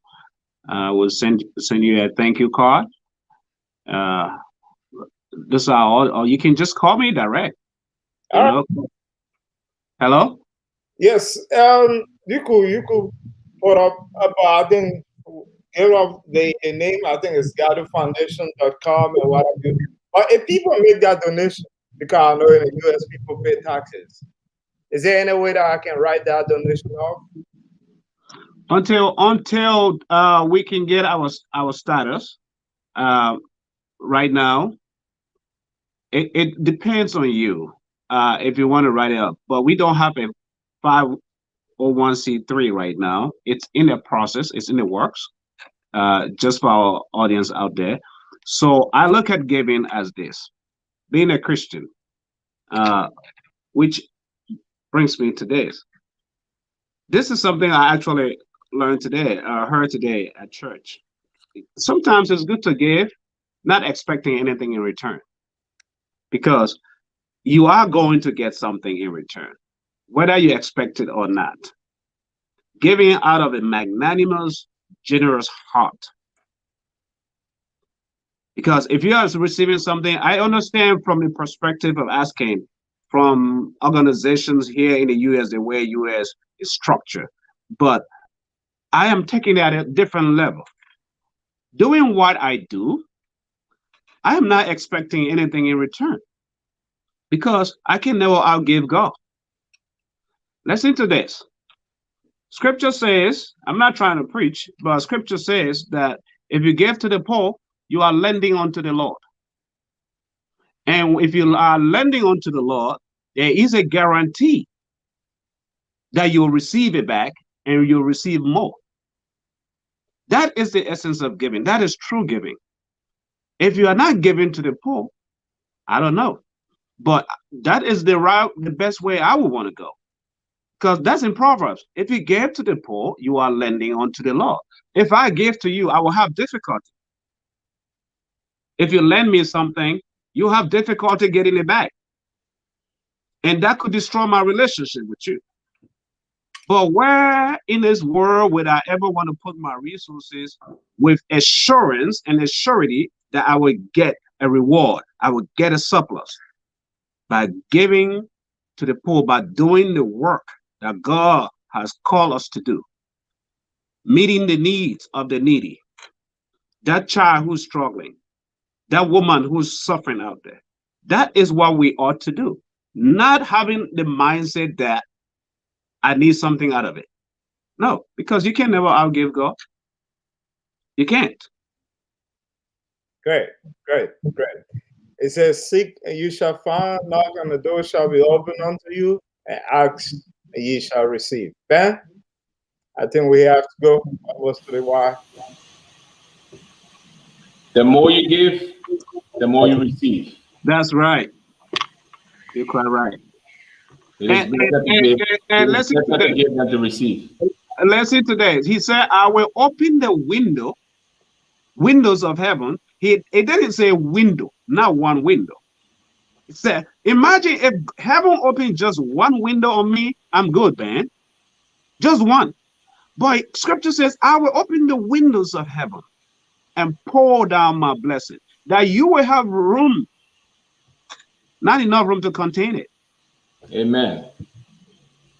We'll send you a thank you card. This are all, or you can just call me direct. You know. Hello? Yes, you could put up I think give up the name. I think it's GarduFoundation.com and what have you. But if people make that donation, because I know in the US people pay taxes, is there any way that I can write that donation off? Until we can get our status, right now, it depends on you if you want to write it up. But we don't have a 501c3 right now. It's in the process. It's in the works. Just for our audience out there. So I look at giving as this: being a Christian, which brings me to this. This is something I actually learned today, heard today at church. Sometimes it's good to give, not expecting anything in return, because you are going to get something in return, whether you expect it or not. Giving out of a magnanimous, generous heart. Because if you are receiving something, I understand from the perspective of asking from organizations here in the US, the way US is structured. But I am taking it at a different level. Doing what I do, I am not expecting anything in return, because I can never outgive God. Listen to this. Scripture says, I'm not trying to preach, but scripture says that if you give to the poor, you are lending unto the Lord. And if you are lending unto the Lord, there is a guarantee that you'll receive it back and you'll receive more. That is the essence of giving. That is true giving. If you are not giving to the poor, I don't know. But that is the best way I would want to go. Because that's in Proverbs. If you give to the poor, you are lending unto the Lord. If I give to you, I will have difficulty. If you lend me something, you have difficulty getting it back. And that could destroy my relationship with you. But where in this world would I ever want to put my resources with assurance and a surety that I would get a reward, I would get a surplus? By giving to the poor, by doing the work that God has called us to do, meeting the needs of the needy, that child who's struggling, that woman who's suffering out there. That is what we ought to do. Not having the mindset that I need something out of it. No, because you can never outgive God. You can't. Great. It says, seek and you shall find, knock and the door shall be open unto you, and ask and ye shall receive. Ben, I think we have to go almost to the wire. The more you give, the more you receive. That's right. You're quite right. It is better to give. And It is better to give than to receive. Listen to this. He said, I will open the windows of heaven. It didn't say window, not one window. It said, imagine if heaven opened just one window on me, I'm good, man. Just one. But scripture says, I will open the windows of heaven and pour down my blessing, that you will have room, not enough room to contain it. Amen.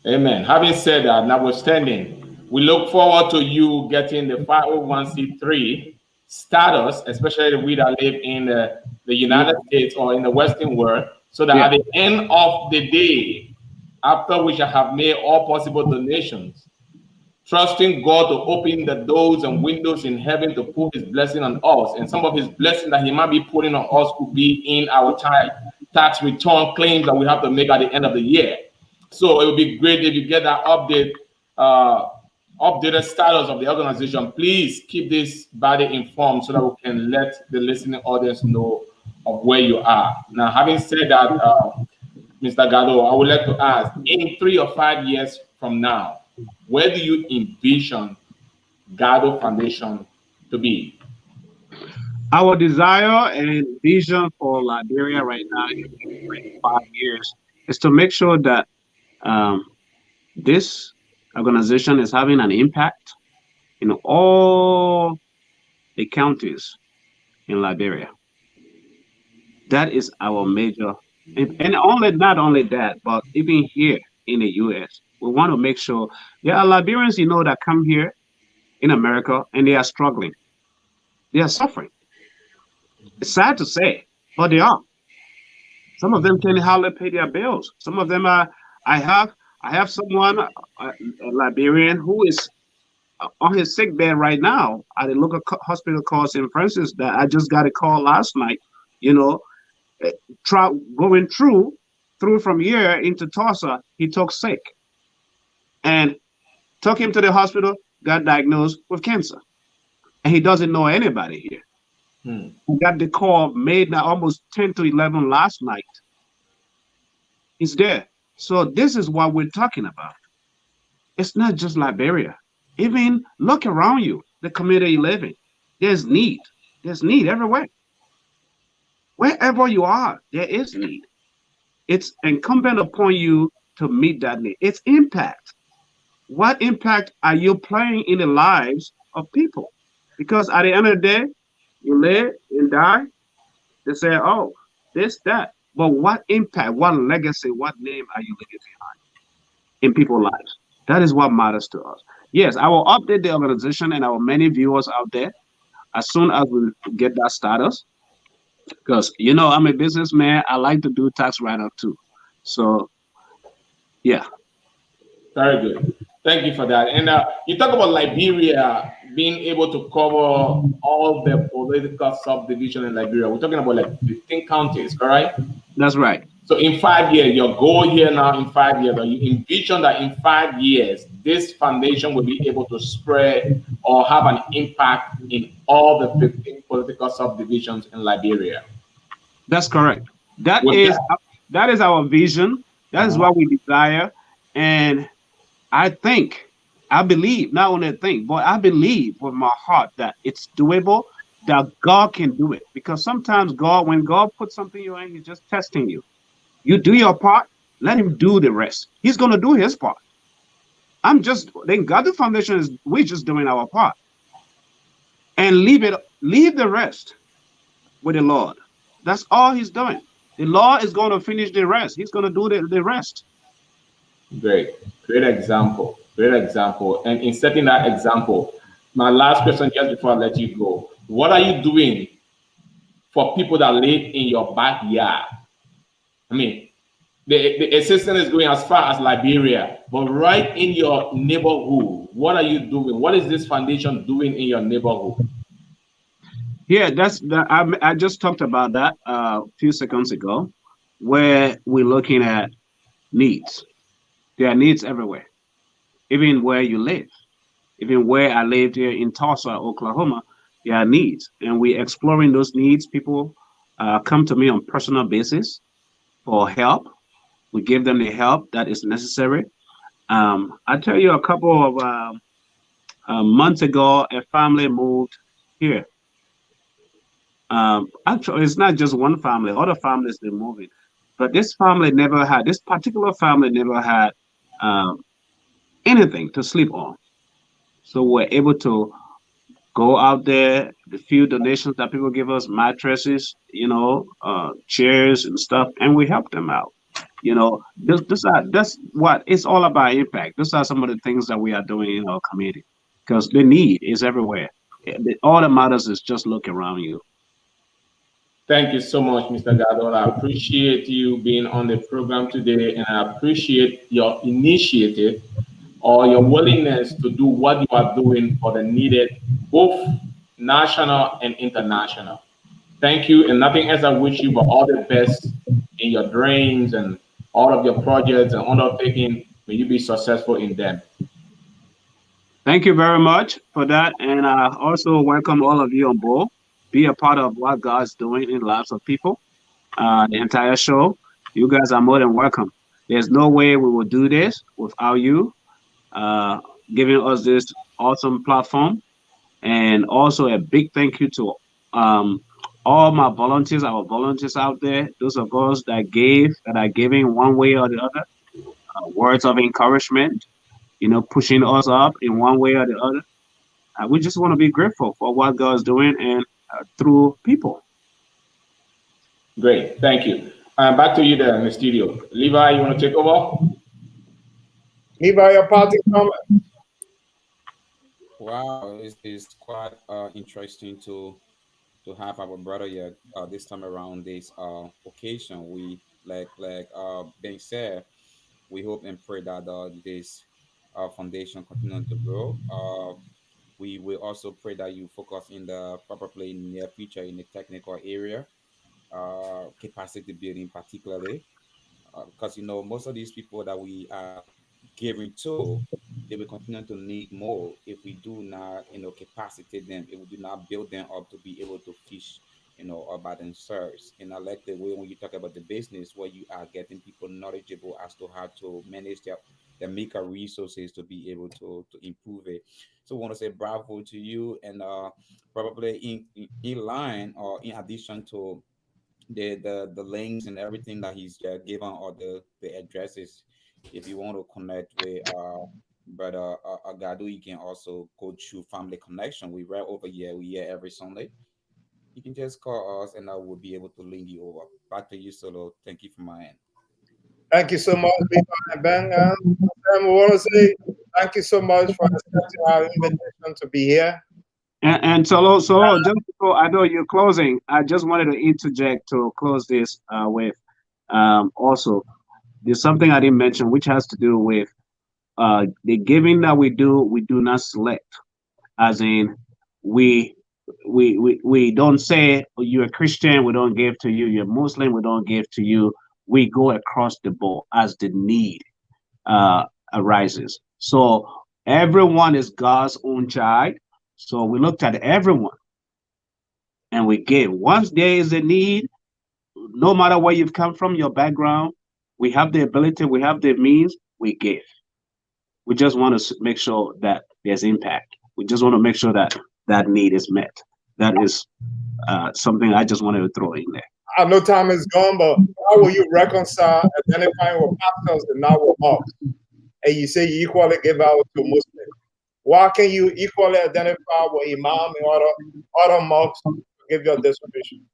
Amen. Having said that, notwithstanding, we look forward to you getting the 501c3 status, especially we that live in the United States or in the Western world, so that at the end of the day, after we shall have made all possible donations, trusting God to open the doors and windows in heaven to put his blessing on us. And some of his blessing that he might be putting on us could be in our tax return claims that we have to make at the end of the year. So it would be great if you get that updated status of the organization. Please keep this body informed so that we can let the listening audience know of where you are. Now, having said that, Mr. Ngardu, I would like to ask, in 3 or 5 years from now, where do you envision NGARDU Foundation to be? Our desire and vision for Liberia right now in 5 years is to make sure that this organization is having an impact in all the counties in Liberia. That is our major, and not only that, but even here in the U.S., we want to make sure there are Liberians, that come here in America and they are struggling. They are suffering. It's sad to say, but they are. Some of them can hardly pay their bills. Some of them are. I have someone, a Liberian, who is on his sick bed right now at a local hospital called St. Francis. That I just got a call last night. Going through from here into Tulsa, he took sick, and took him to the hospital. Got diagnosed with cancer, and he doesn't know anybody here. He got the call made now almost 10 to 11 last night. He's there. So this is what we're talking about. It's not just Liberia. Even look around you, the community you live in. There's need. There's need everywhere. Wherever you are, there is need. It's incumbent upon you to meet that need. It's impact. What impact are you playing in the lives of people? Because at the end of the day, you live and die. They say, oh, this, that. But what impact, what legacy, what name are you leaving behind in people's lives? That is what matters to us. Yes, I will update the organization and our many viewers out there as soon as we get that status. Because, I'm a businessman. I like to do tax write-up too. So, yeah. Very good. Thank you for that. And you talk about Liberia being able to cover all the political subdivision in Liberia. We're talking about like 15 counties, correct? That's right. So in 5 years, your goal here now in 5 years, or you envision that in 5 years, this foundation will be able to spread or have an impact in all the 15 political subdivisions in Liberia. That's correct. That is our vision. That is what we desire. And I believe, not only think, but I believe with my heart that it's doable, that God can do it. Because sometimes when God puts something in your hand, he's just testing you. You do your part, let him do the rest. He's going to do his part. The NGARDU Foundation we're just doing our part. And leave the rest with the Lord. That's all he's doing. The Lord is going to finish the rest. He's going to do the rest. Great example. And in setting that example, my last question just before I let you go, what are you doing for people that live in your backyard? I mean, the assistance is going as far as Liberia, but right in your neighborhood, what are you doing? What is this foundation doing in your neighborhood? Yeah, I just talked about that a few seconds ago, where we're looking at needs. There are needs everywhere, even where you live. Even where I lived here in Tulsa, Oklahoma, there are needs, and we're exploring those needs. People come to me on personal basis for help. We give them the help that is necessary. I tell you, a couple of months ago, a family moved here. Actually, it's not just one family; other families they're moving, but this particular family never had anything to sleep on. So we're able to go out there, the few donations that people give us, mattresses, chairs and stuff, and we help them out. You know, that's what it's all about, impact. These are some of the things that we are doing in our community because the need is everywhere. All that matters is just look around you. Thank you so much, Mr. Gadol. I appreciate you being on the program today, and I appreciate your initiative or your willingness to do what you are doing for the needed, both national and international. Thank you, and nothing else I wish you but all the best in your dreams and all of your projects and undertaking. May you be successful in them. Thank you very much for that, and I also welcome all of you on board. Be a part of what God's doing in the lives of people. The entire show, you guys are more than welcome. There's no way we will do this without you uh, giving us this awesome platform. And also a big thank you to um, all my volunteers, our volunteers out there, those of us that are giving one way or the other, words of encouragement, pushing us up in one way or the other. We just want to be grateful for what God's doing and through people. Great, thank you. Back to you there in the studio. Levi, you want to take over? Levi, your party comment. Wow, it's quite interesting to have our brother here this time around this occasion. We like being said, we hope and pray that this foundation continue to grow. We will also pray that you focus in the probably in the near future in the technical area, capacity building particularly, because most of these people that we are giving to, they will continue to need more if we do not capacitate them, if we do not build them up to be able to fish all by themselves. And I like the way when you talk about the business where you are getting people knowledgeable as to how to manage their maker resources to be able to improve it. So I want to say bravo to you, and probably in line or in addition to the links and everything that he's given, or the addresses, if you want to connect with brother Agadu, you can also go to Family Connection. We right over here, we here every Sunday. You can just call us and I will be able to link you over. Back to you, Solo. Thank you for my end. Thank you so much, Levi and Ben. We want to say thank you so much for accepting our invitation to be here. And so just before I know you're closing, I just wanted to interject to close this with also there's something I didn't mention, which has to do with the giving that we do. We do not select, as in we we don't say, oh, you're a Christian, we don't give to you. You're Muslim, we don't give to you. We go across the board as the need uh, arises. So everyone is God's own child. So we looked at everyone and we give. Once there is a need, no matter where you've come from, your background, we have the ability, we have the means, we give. We just want to make sure that there's impact. We just want to make sure that that need is met. That is something I just wanted to throw in there. I know time is gone, but how will you reconcile identifying with pastors and not with mosques? And you say you equally give out to Muslims. Why can you equally identify with imam and other mosques to give your distribution?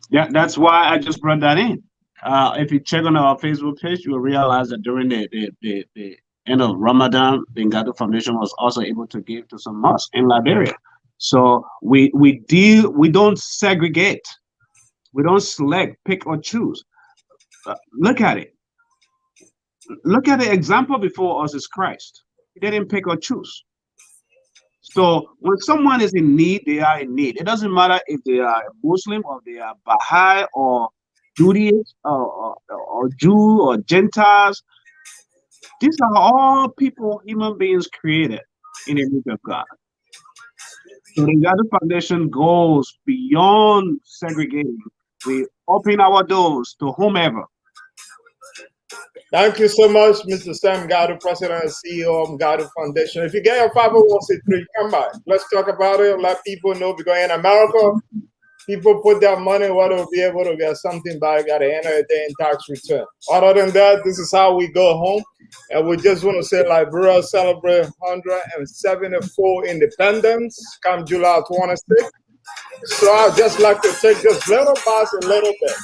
Yeah, that's why I just brought that in. If you check on our Facebook page, you will realize that during the end of Ramadan, the NGARDU Foundation was also able to give to some mosques in Liberia. So we don't segregate, we don't select, pick or choose. Look at it. Look at the example before us is Christ. He didn't pick or choose. So when someone is in need, they are in need. It doesn't matter if they are Muslim or they are Baha'i or Judaist or Jew or Gentiles. These are all people, human beings created in the image of God. So the NGARDU Foundation goes beyond segregating. We open our doors to whomever. Thank you so much, Mr. Sam Ngardu, President and CEO of NGARDU Foundation. If you get your 501c3, come by. Let's talk about it. Let people know, because in America, people put their money where they'll be able to get something back at the end of the day in tax return. Other than that, this is how we go home. And we just want to say Liberia celebrate 174 independence come July 26th. So I'd just like to take this little box a little bit.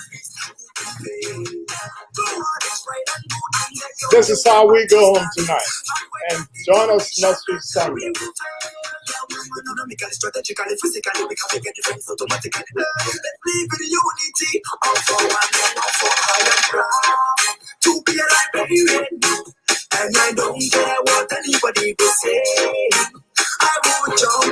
This is how we go home tonight. And join us next week Sunday. Strategically, physically, we can make a difference automatically. Let's live in unity. All for one and all for I am proud to be alive, baby. And I don't care what anybody will say. I will join